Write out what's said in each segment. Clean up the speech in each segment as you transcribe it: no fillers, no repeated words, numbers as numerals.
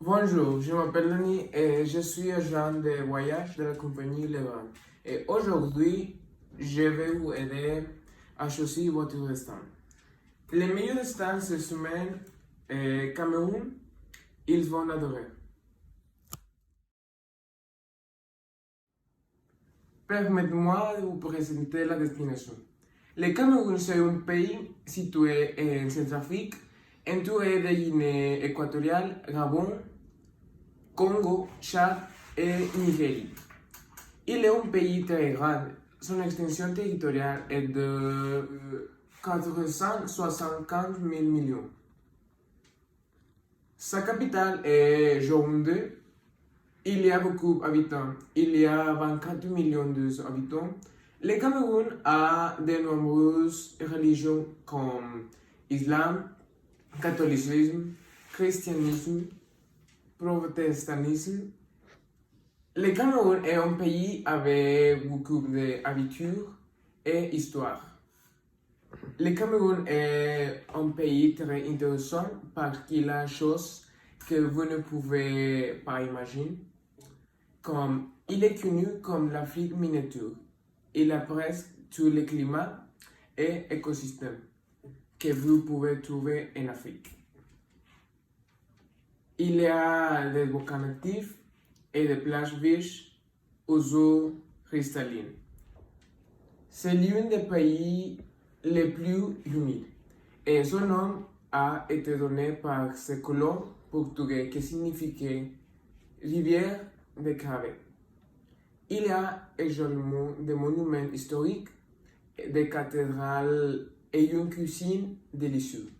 Bonjour, je m'appelle Denis et je suis agent de voyage de la compagnie Levan. Et aujourd'hui, je vais vous aider à choisir votre restaurant. Les meilleurs restaurants cette semaine Cameroun, ils vont adorer. Permettez-moi de vous présenter la destination. Le Cameroun, c'est un pays situé en Centrafrique, entouré de Guinée équatoriale, Gabon, Congo, Tchad et Nigeria. Il est un pays très grand. Son extension territoriale est de 475 000 millions. Sa capitale est Yaoundé. Il y a beaucoup d'habitants. Il y a 24 millions d'habitants. Le Cameroun a de nombreuses religions comme l'islam, le catholicisme, le christianisme, le protestantisme. Le Cameroun est un pays avec beaucoup d'habitudes et d'histoire. Le Cameroun est un pays très intéressant parce qu'il a des choses que vous ne pouvez pas imaginer. Comme il est connu comme l'Afrique miniature. Il a presque tous les climats et écosystèmes que vous pouvez trouver en Afrique. Il y a des volcans actifs et des plages riches aux eaux cristallines. C'est l'un des pays les plus humides et son nom a été donné par ses colons portugais qui signifiait rivière de Caraïbes. Il y a également des monuments historiques, des cathédrales et une cuisine délicieuse.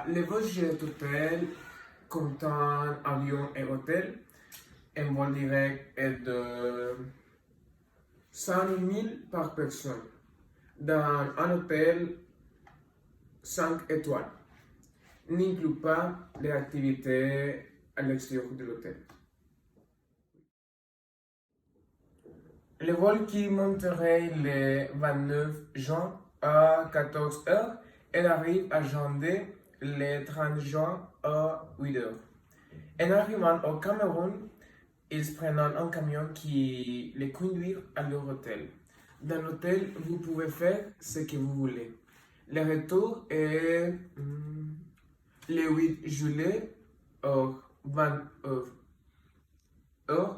Les budgets total comptant avion et hôtel, un vol direct est de 100 000 par personne dans un hôtel 5 étoiles, n'inclut pas les activités à l'extérieur de l'hôtel. Le vol qui monterait le 29 juin à 14 h et arrive à Yaoundé le 30 juin à 8 h. En arrivant au Cameroun, ils prennent un camion qui les conduit à leur hôtel. Dans l'hôtel, vous pouvez faire ce que vous voulez. Le retour est le 8 juillet à 20 h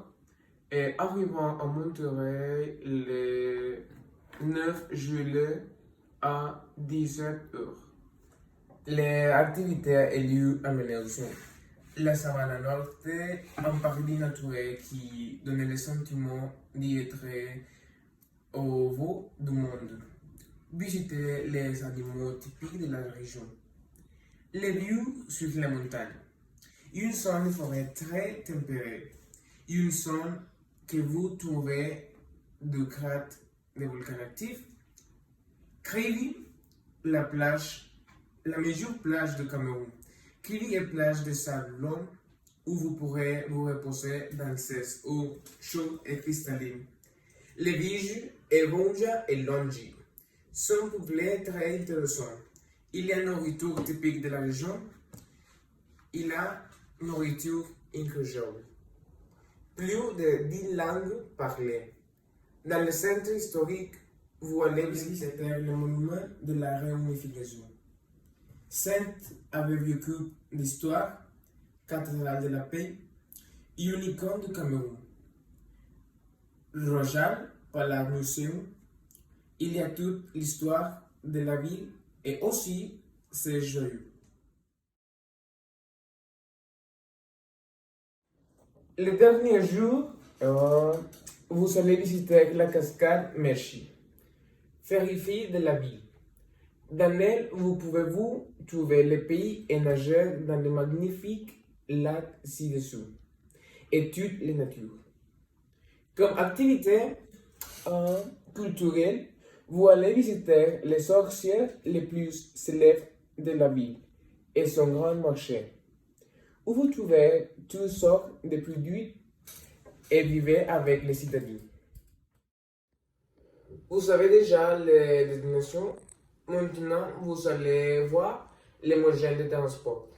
et arrivant à Monterrey le 9 juillet à 17 h. Les activités ont lieu à Ménéouzon. La savane norte, un paradis naturel qui donne le sentiment d'être au bout du monde. Visiter les animaux typiques de la région. Les vues sur les montagnes. Une zone de forêt très tempérée. Une zone que vous trouvez de crêtes de volcans actifs. Krivi, la meilleure plage de Cameroun. Krivi est plage de sable blanc où vous pourrez vous reposer dans ces eaux chaudes et cristallines. Les villes Eronja et Longi sont peuplées très intéressantes. Il y a une nourriture typique de la région. Il y a une nourriture incroyable. Plus de 10 langues parlées. Dans le centre historique, vous allez visiter le monument de la réunification. Sainte avait vécu l'histoire, cathédrale de la paix, une icône du Cameroun. Royal, Palais Museum, il y a toute l'histoire de la ville et aussi ses joyaux. Le dernier jour, vous allez visiter la cascade Merchi, périphérie de la ville. Dans elle, vous pouvez vous trouver le pays et nager dans de magnifiques lacs ci-dessous et toute la nature. Comme activité culturelle, vous allez visiter les sorcières les plus célèbres de la ville et son grand marché, où vous trouvez toutes sortes de produits et vivez avec les citadins. Vous savez déjà les destinations. Maintenant, vous allez voir les moyens de transport.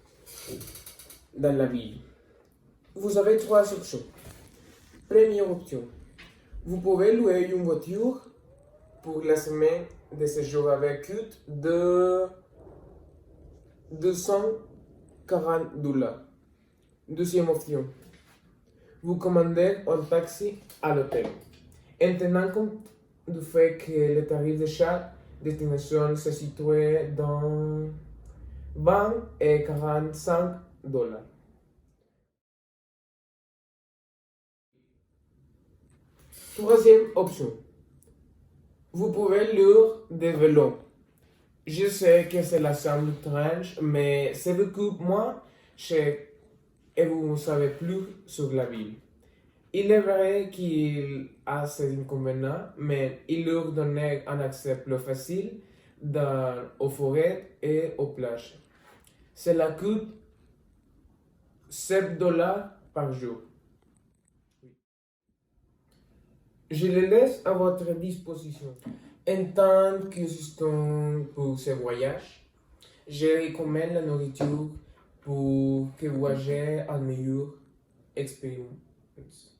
dans la ville. Vous avez trois options. Première option, vous pouvez louer une voiture pour la semaine de séjour avec coût de $240. Deuxième option, vous commandez un taxi à l'hôtel. En tenant compte du fait que le tarif de chaque destination se situait dans 20 et $45. Troisième option, vous pouvez louer des vélos. Je sais que cela semble étrange, mais c'est beaucoup moins cher et vous ne savez plus sur la ville. Il est vrai qu'il a ses inconvénients, mais il leur donne un accès plus facile aux forêts et aux plages. Cela coûte $7 par jour. Je les laisse à votre disposition. En tant qu'assistant pour ce voyage, je recommande la nourriture pour que vous ayez une meilleure expérience.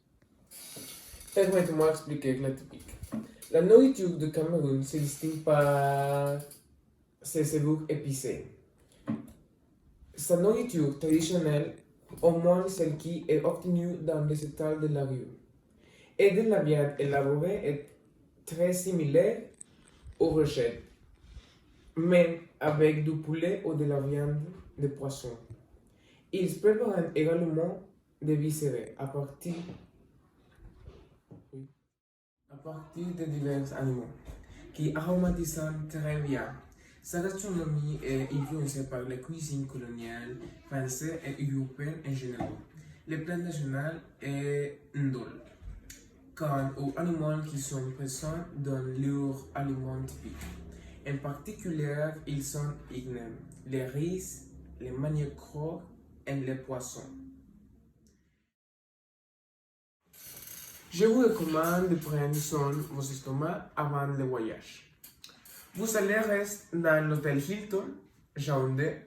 Permettez-moi d'expliquer la typique. La nourriture du Cameroun se distingue par ses saveurs épicées. Sa nourriture traditionnelle, au moins celle qui est obtenue dans les états de la rue, et de la viande élaborée est très similaire aux recettes, mais avec du poulet ou de la viande de poisson. Ils préparent également des viscères à partir de divers animaux qui aromatisent très bien. Sa gastronomie est influencée par la cuisine coloniale française et européenne en général. Le plat national est ndol. Quant aux animaux qui sont présents dans leurs aliments typiques. En particulier, ils sont ignes, les riz, les maniocs gros et les poissons. Je vous recommande de prendre soin de vos estomacs avant le voyage. Vous allez rester dans l'hôtel Hilton, Yaoundé,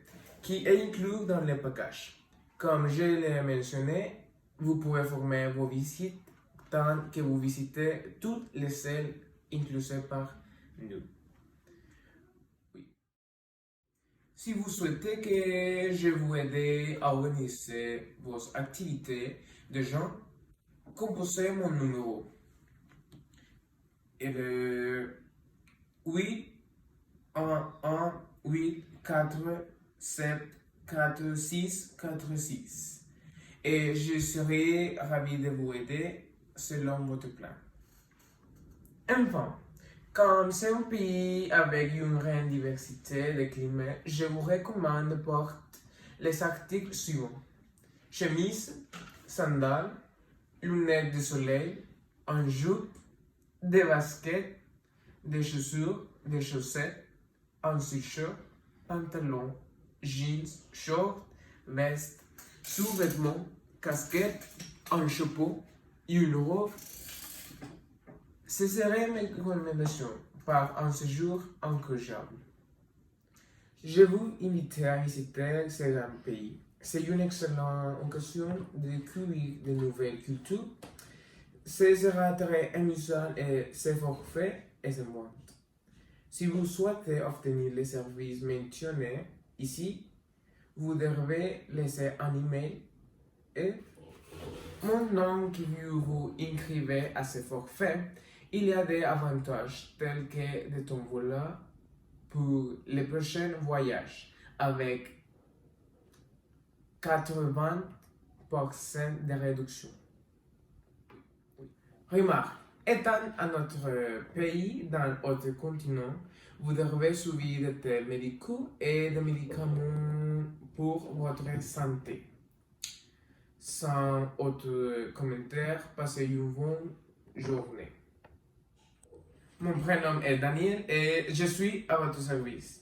qui est inclus dans le package. Comme je l'ai mentionné, vous pouvez former vos visites tant que vous visitez toutes les salles incluses par nous. Oui. Si vous souhaitez que je vous aide à organiser vos activités de gens, composez mon numéro. Et le 8 1 1 8 4 7 4 6 4 6. Et je serai ravi de vous aider selon votre plan. Enfin, comme c'est un pays avec une grande diversité de climats, je vous recommande de porter les articles suivants: chemise, sandales, lunettes de soleil, un jupe, des baskets, des chaussures, des chaussettes, un t-shirt, pantalon, jeans, shorts, veste, sous-vêtements, casquette, un chapeau et une robe. Ce seraient mes recommandations pour un séjour incroyable. Je vous invite à visiter ce grand pays. C'est une excellente occasion de découvrir de nouvelles cultures. Ce sera très amusant et c'est forfait et c'est bon. Si vous souhaitez obtenir les services mentionnés ici, vous devez laisser un email et mon nom qui vous inscrivez à ce forfait. Il y a des avantages tels que des tombolas pour les prochains voyages avec 80% de réduction. Remarque, étant à notre pays dans l'autre continent, vous devez suivre des tests médicaux et des médicaments pour votre santé. Sans autre commentaire, passez une bonne journée. Mon prénom est Daniel et je suis à votre service.